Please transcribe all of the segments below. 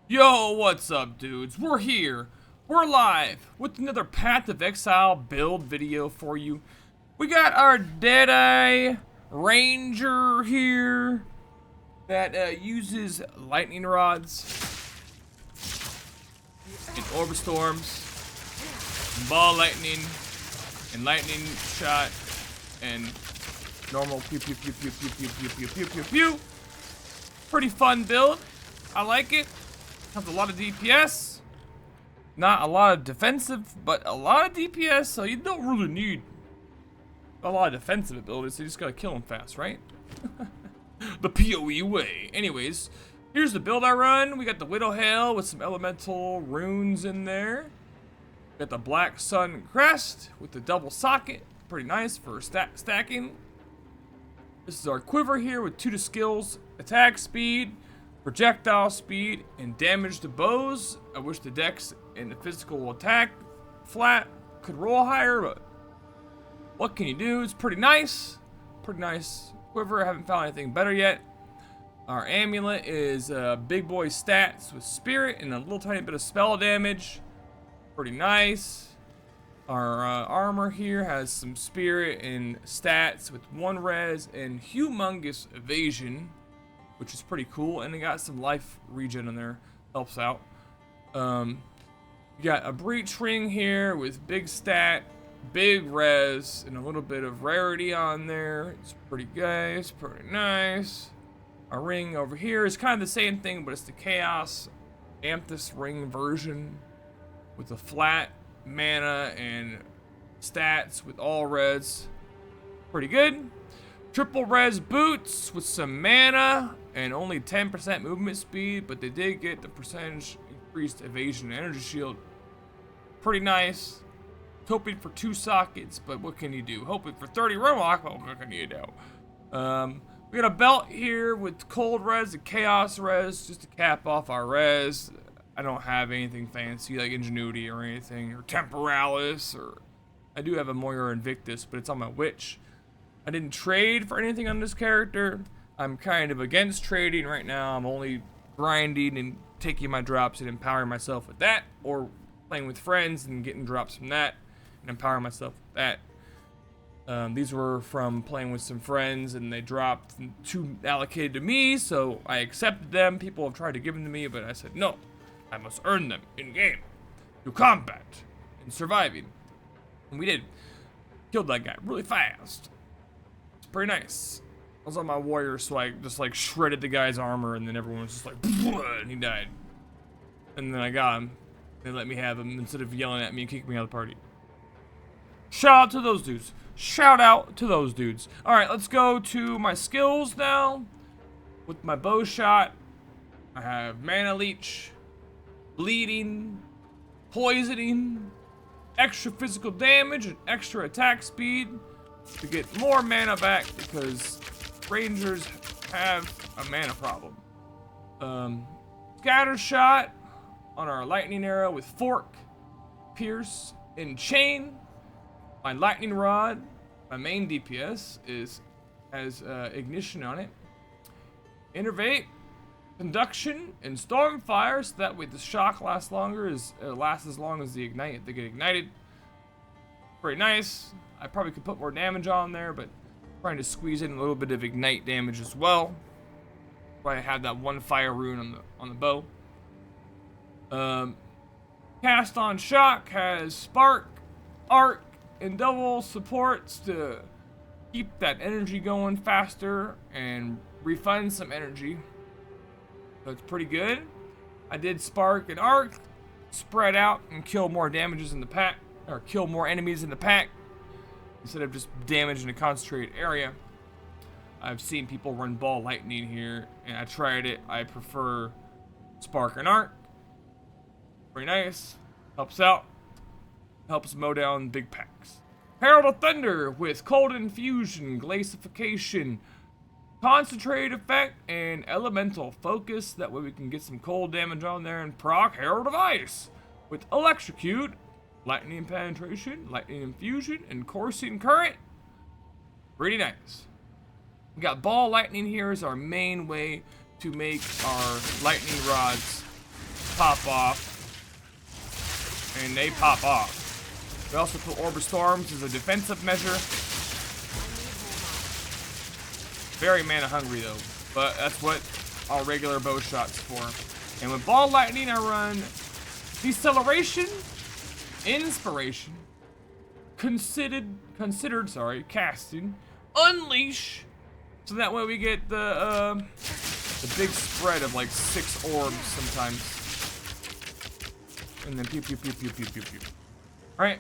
Yo, what's up, dudes? We're here. We're live with another Path of Exile build video for you. We got our Deadeye Ranger here that uses lightning rods and orb storms, and ball lightning, and lightning shot, and normal pew pew pew pew pew pew pew pew pew pew pew. Pretty fun build. I like it. Has a lot of DPS, not a lot of defensive, but a lot of DPS, so you don't really need a lot of defensive abilities, so you just gotta kill them fast, right? The PoE way. Anyways, here's the build I run. We got the Widow Hail with some elemental runes in there. Got the Black Sun Crest with the double socket, pretty nice for stacking. This is our quiver here with 2 to skills, attack speed, projectile speed, and damage to bows. I wish the dex and the physical attack flat could roll higher, but what can you do? It's pretty nice. Pretty nice quiver. I haven't found anything better yet. Our amulet is big boy stats with spirit and a little tiny bit of spell damage. Pretty nice. Our armor here has some spirit and stats with 1 res and humongous evasion, which is pretty cool, and it got some life regen in there, helps out. You got a breach ring here with big stat, big res, and a little bit of rarity on there. It's pretty good, it's pretty nice. Our ring over here is kind of the same thing, but it's the Chaos Amethyst ring version with the flat mana and stats with all res. Pretty good. Triple res boots with some mana and only 10% movement speed, but they did get the percentage increased evasion and energy shield. Pretty nice. Hoping for 2 sockets, but what can you do? Hoping for 30 Rumlock, but what can you do? We got a belt here with cold res and chaos res just to cap off our res. I don't have anything fancy like Ingenuity or anything, or Temporalis, or I do have a Moira Invictus, but it's on my witch. I didn't trade for anything on this character. I'm kind of against trading right now. I'm only grinding and taking my drops and empowering myself with that, or playing with friends and getting drops from that and empowering myself with that. These were from playing with some friends, and they dropped 2 allocated to me, so I accepted them. People have tried to give them to me, but I said no. I must earn them in game through combat and surviving, and we did. Killed that guy really fast. Pretty nice. I was on my warrior, so I just like shredded the guy's armor, and then everyone was just like, and he died. And then I got him. They let me have him instead of yelling at me and kicking me out of the party. Shout out to those dudes. Shout out to those dudes. All right, let's go to my skills now. With my bow shot, I have mana leech, bleeding, poisoning, extra physical damage, and extra attack speed to get more mana back because rangers have a mana problem. Scatter shot on our lightning arrow with fork, pierce, and chain. My lightning rod, my main DPS, has ignition on it. Innervate, conduction, and stormfire, so that way the shock lasts longer, lasts as long as the ignite if they get ignited. Pretty nice. I probably could put more damage on there, but trying to squeeze in a little bit of ignite damage as well. Why I have that 1 fire rune on the bow. Cast on shock has spark, arc, and double supports to keep that energy going faster and refund some energy. So it's pretty good. I did spark and arc, spread out and kill more damages in the pack, or kill more enemies in the pack, instead of just damage in a concentrated area. I've seen people run ball lightning here, and I tried it. I prefer spark and arc. Very nice. Helps out. Helps mow down big packs. Herald of Thunder with cold infusion, glacification, concentrated effect, and elemental focus. That way we can get some cold damage on there, and proc Herald of Ice with electrocute, lightning penetration, lightning infusion, and coursing current. Pretty nice. We got ball lightning here as our main way to make our lightning rods pop off. And they pop off. We also put Orb of Storms as a defensive measure. Very mana hungry though, but that's what our regular bow shot's for. And with Ball Lightning, I run Deceleration, Inspiration, Considered, Casting, Unleash, so that way we get the big spread of like 6 orbs sometimes. And then pew pew pew pew pew pew pew. Alright.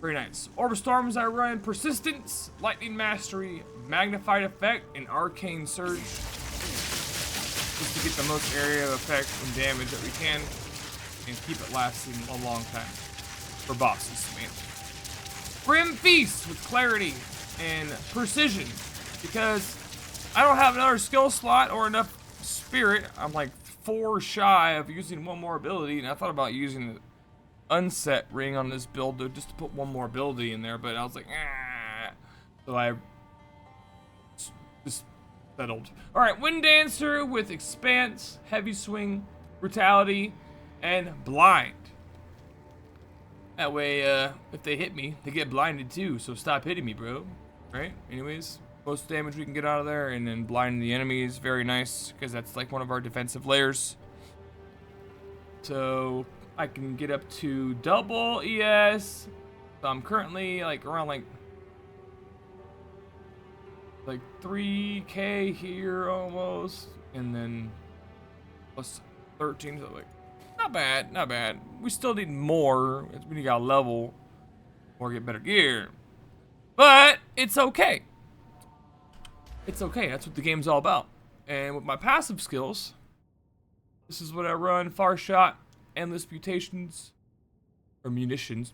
Very nice. Orb of Storms I run Persistence, Lightning Mastery, Magnified Effect, and Arcane Surge. Just to get the most area of effect and damage that we can and keep it lasting a long time. For bosses, man. Grim Feast with Clarity and Precision. Because I don't have another skill slot or enough spirit. I'm like 4 shy of using one more ability, and I thought about using the unset ring on this build just to put one more ability in there, but I was like, ah. So I just settled. Alright, Wind Dancer with Expanse, Heavy Swing, Brutality, and Blind. That way, if they hit me, they get blinded too, so stop hitting me, bro. Right? Anyways, most damage we can get out of there, and then blinding the enemies, very nice, because that's like one of our defensive layers. So I can get up to double ES. So I'm currently like around like 3K here almost, and then plus 13. So like, not bad, not bad. We still need more. We need to level or get better gear, but it's okay. It's okay. That's what the game's all about. And with my passive skills, this is what I run: Far Shot, Endless Mutations, or Mutations.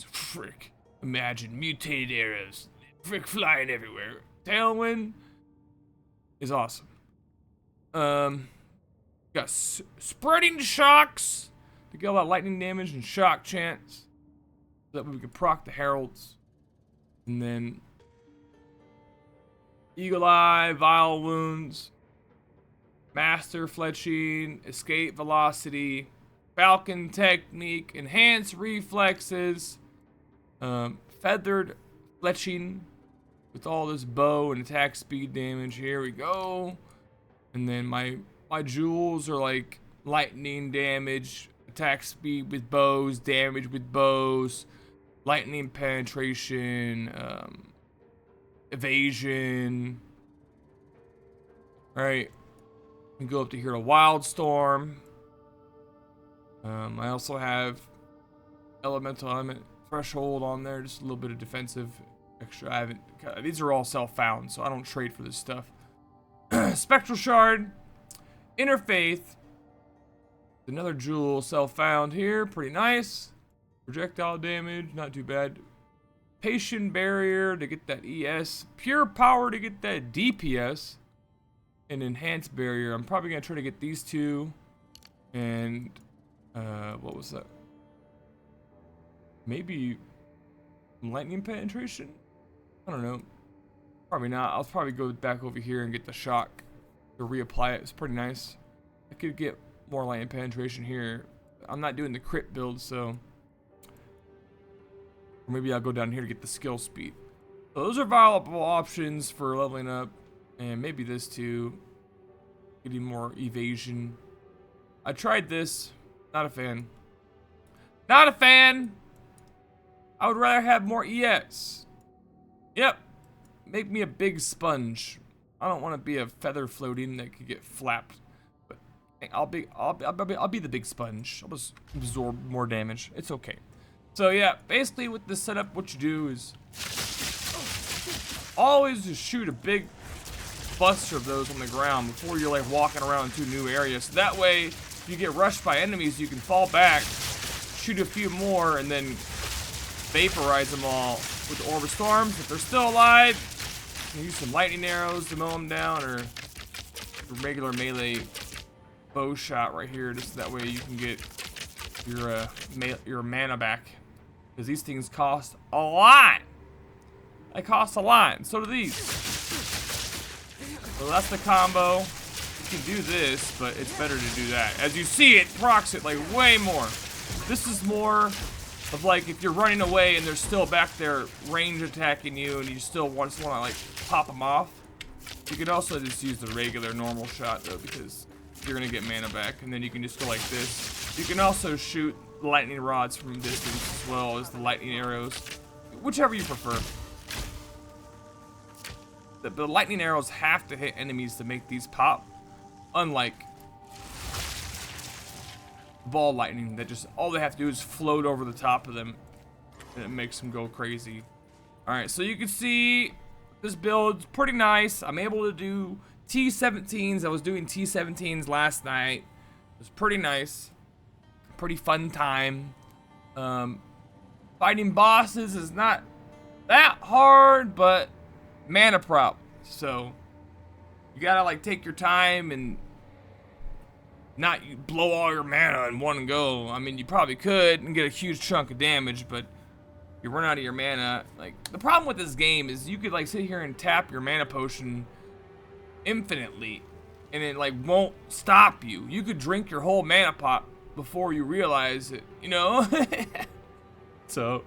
Frick. Imagine mutated arrows, frick, flying everywhere. Tailwind is awesome. Got Spreading Shocks to get all that lightning damage and shock chance, so that we can proc the heralds. And then Eagle Eye, Vile Wounds, Master Fletching, Escape Velocity, Falcon Technique, Enhanced Reflexes, Feathered Fletching with all this bow and attack speed damage. Here we go. And then my jewels are like lightning damage, attack speed with bows, damage with bows, lightning penetration, evasion. Alright. We go up to here to Wildstorm. I also have Elemental Element Threshold on there, just a little bit of defensive extra. I haven't. These are all self-found, so I don't trade for this stuff. Spectral Shard, Inner Faith, another jewel self-found here, pretty nice. Projectile damage, not too bad. Patient Barrier to get that ES, Pure Power to get that DPS, and Enhanced Barrier. I'm probably gonna try to get these two, and what was that? Maybe lightning penetration? I don't know. Probably not. I'll probably go back over here and get the shock to reapply it. It's pretty nice. I could get more lightning penetration here. I'm not doing the crit build, so. Or maybe I'll go down here to get the skill speed. So those are viable options for leveling up. And maybe this too. Getting more evasion. I tried this. Not a fan. Not a fan! I would rather have more ES. Yep. Make me a big sponge. I don't want to be a feather floating that could get flapped. But I'll be the big sponge. I'll just absorb more damage. It's okay. So yeah, basically with this setup, what you do is always just shoot a big buster of those on the ground before you're like walking around to a new area. So that way, if you get rushed by enemies, you can fall back, shoot a few more, and then vaporize them all with the Orb of Storms. If they're still alive, you can use some lightning arrows to mow them down, or a regular melee bow shot right here, just that way you can get your mana back. Because these things cost a lot. They cost a lot, and so do these. So that's the combo. can do this, but it's better to do that. As you see, it procs it like way more. This is more of like if you're running away and they're still back there range attacking you and you still want to like pop them off. You can also just use the regular normal shot though, because you're gonna get mana back, and then you can just go like this. You can also shoot lightning rods from a distance as well as the lightning arrows, whichever you prefer. The lightning arrows have to hit enemies to make these pop, unlike ball lightning that just all they have to do is float over the top of them and it makes them go crazy. Alright, so you can see this build's pretty nice. I'm able to do T17s. I was doing T17s last night. It was pretty nice. Pretty fun time. Fighting bosses is not that hard, but mana prop. So you gotta like take your time and not blow all your mana in one go. I mean, you probably could and get a huge chunk of damage, but you run out of your mana. Like, the problem with this game is you could like sit here and tap your mana potion infinitely and it like won't stop you. You could drink your whole mana pot before you realize it, you know? So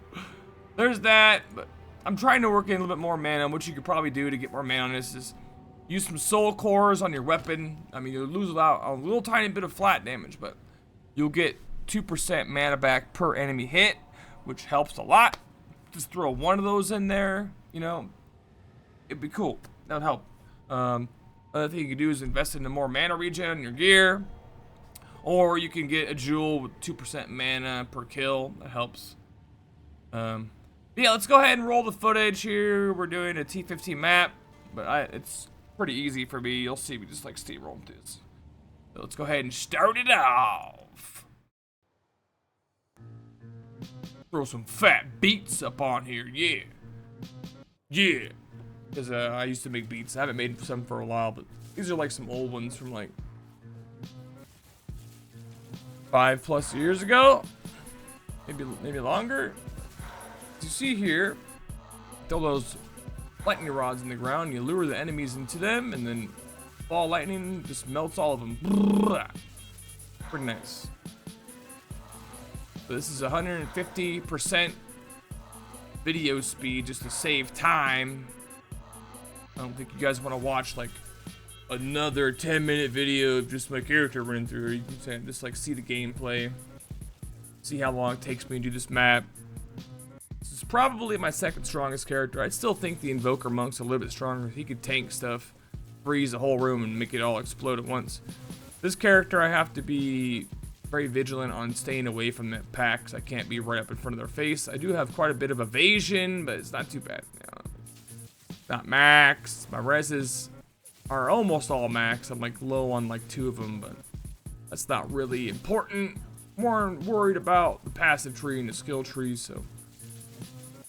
there's that, but I'm trying to work in a little bit more mana. What you could probably do to get more mana on this is use some soul cores on your weapon. I mean, you'll lose out a little tiny bit of flat damage, but you'll get 2% mana back per enemy hit, which helps a lot. Just throw one of those in there, you know, it'd be cool. That would help. Other thing you can do is invest into more mana regen in your gear, or you can get a jewel with 2% mana per kill. That helps. Yeah, let's go ahead and roll the footage here. We're doing a T15 map, but it's pretty easy for me. You'll see me just like steamroll this. So let's go ahead and start it off. Throw some fat beats up on here, yeah. Yeah. Because I used to make beats. I haven't made some for a while, but these are like some old ones from like 5+ years ago. Maybe longer. As you see here, throw those lightning rods in the ground, you lure the enemies into them, and then ball lightning just melts all of them. Pretty nice. So this is 150% video speed just to save time. I don't think you guys want to watch like another 10-minute video of just my character running through. You can just like see the gameplay, see how long it takes me to do this map. This is probably my second strongest character. I still think the Invoker Monk's a little bit stronger. He could tank stuff, freeze the whole room, and make it all explode at once. This character, I have to be very vigilant on staying away from that pack, because I can't be right up in front of their face. I do have quite a bit of evasion, but it's not too bad. Not max. My reses are almost all max. I'm like low on like 2 of them, but that's not really important. More worried about the passive tree and the skill tree, so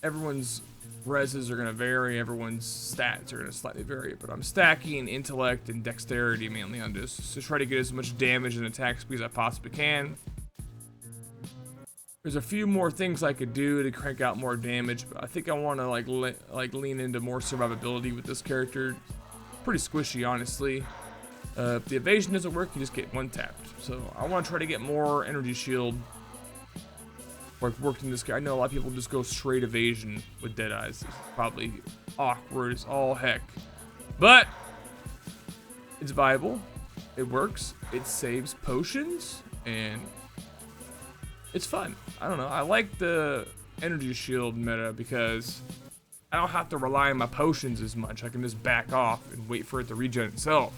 everyone's reses are gonna vary, everyone's stats are gonna slightly vary, but I'm stacking intellect and dexterity mainly on this to try to get as much damage and attack speed as I possibly can. There's a few more things I could do to crank out more damage, but I think I want to like lean into more survivability with this character. Pretty squishy, honestly. If the evasion doesn't work, you just get one tapped. So I want to try to get more energy shield. Like working this guy. I know a lot of people just go straight evasion with Deadeye. It's probably awkward as all heck, but it's viable. It works. It saves potions and it's fun. I don't know. I like the energy shield meta because I don't have to rely on my potions as much. I can just back off and wait for it to regen itself.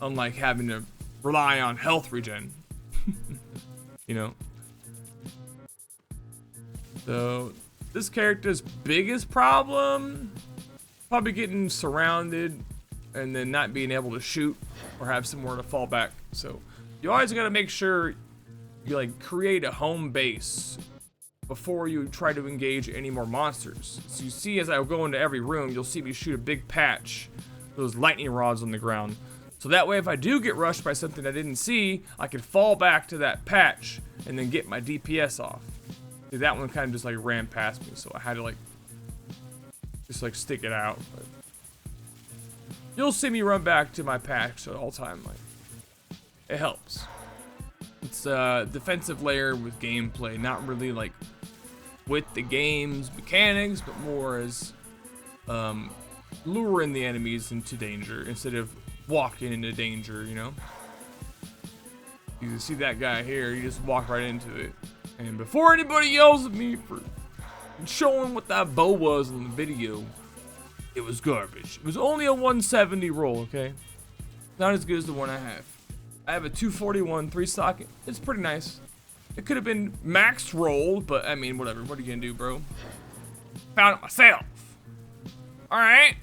Unlike having to rely on health regen. You know? So, this character's biggest problem, probably getting surrounded and then not being able to shoot or have somewhere to fall back. So, you always gotta make sure you like create a home base before you try to engage any more monsters. So you see, as I go into every room, you'll see me shoot a big patch, those lightning rods on the ground. So that way, if I do get rushed by something I didn't see, I can fall back to that patch and then get my DPS off. See, that one kind of just like ran past me, so I had to like just like stick it out. But you'll see me run back to my packs at all time. Like, it helps. It's a defensive layer with gameplay, not really like with the game's mechanics, but more as luring the enemies into danger instead of walking into danger, you know? You see that guy here, you just walk right into it. And before anybody yells at me for showing what that bow was in the video, it was garbage. It was only a 170 roll, okay? Not as good as the one I have. I have a 241 3-socket. It's pretty nice. It could have been max roll, but I mean, whatever. What are you gonna do, bro? Found it myself. All right.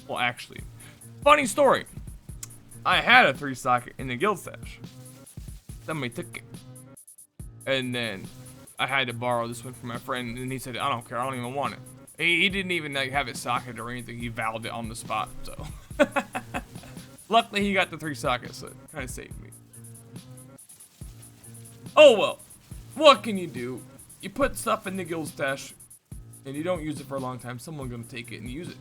Well, actually, funny story. I had a 3-socket in the guild stash. Somebody took it. And then I had to borrow this one from my friend, and he said, I don't care, I don't even want it. He didn't even like have it socketed or anything. He valved it on the spot, so. Luckily, he got the 3-socket, so it kind of saved me. Oh well, what can you do? You put stuff in the guild stash, and you don't use it for a long time. Someone's gonna take it and use it,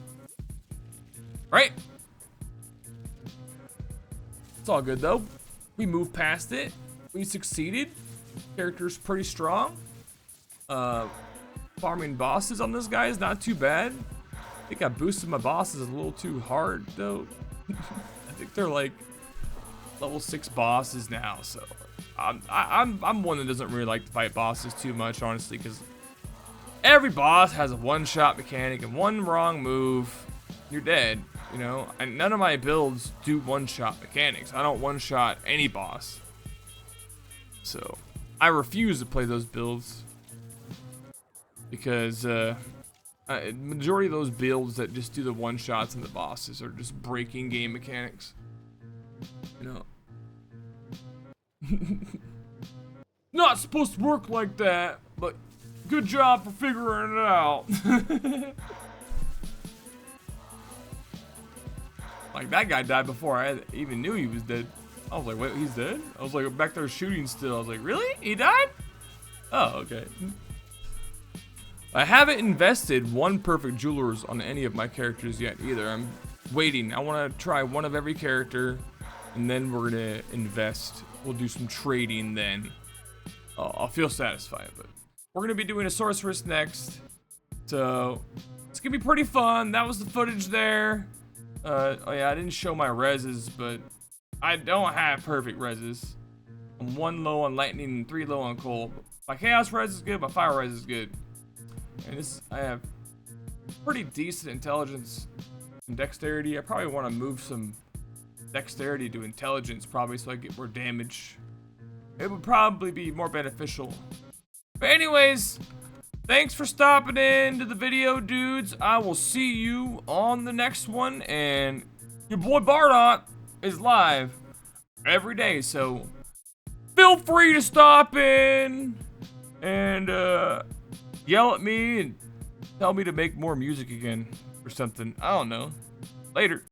right? It's all good though. We moved past it. We succeeded. Character's pretty strong. Farming bosses on this guy is not too bad. I think I boosted my bosses a little too hard though. I think they're like level 6 bosses now, so I'm one that doesn't really like to fight bosses too much, honestly, because every boss has a one-shot mechanic, and one wrong move, you're dead. You know, and none of my builds do one-shot mechanics. I don't one-shot any boss, so I refuse to play those builds because majority of those builds that just do the one-shots and the bosses are just breaking game mechanics. You know, not supposed to work like that, but good job for figuring it out. Like, that guy died before I even knew he was dead. I was like, wait, he's dead? I was like back there shooting still. I was like, really? He died? Oh, okay. I haven't invested one perfect jewelers on any of my characters yet either. I'm waiting. I want to try one of every character, and then we're going to invest. We'll do some trading then. I'll feel satisfied, but we're going to be doing a sorceress next. So it's going to be pretty fun. That was the footage there. Oh yeah, I didn't show my reses, but I don't have perfect reses. I'm 1 low on lightning and 3 low on cold. My chaos res is good, my fire res is good. And this, I have pretty decent intelligence and dexterity. I probably want to move some dexterity to intelligence probably so I get more damage. It would probably be more beneficial. But anyways, thanks for stopping in to the video, dudes. I will see you on the next one. And your boy Bardock is live every day, so feel free to stop in and yell at me and tell me to make more music again or something. I don't know. Later.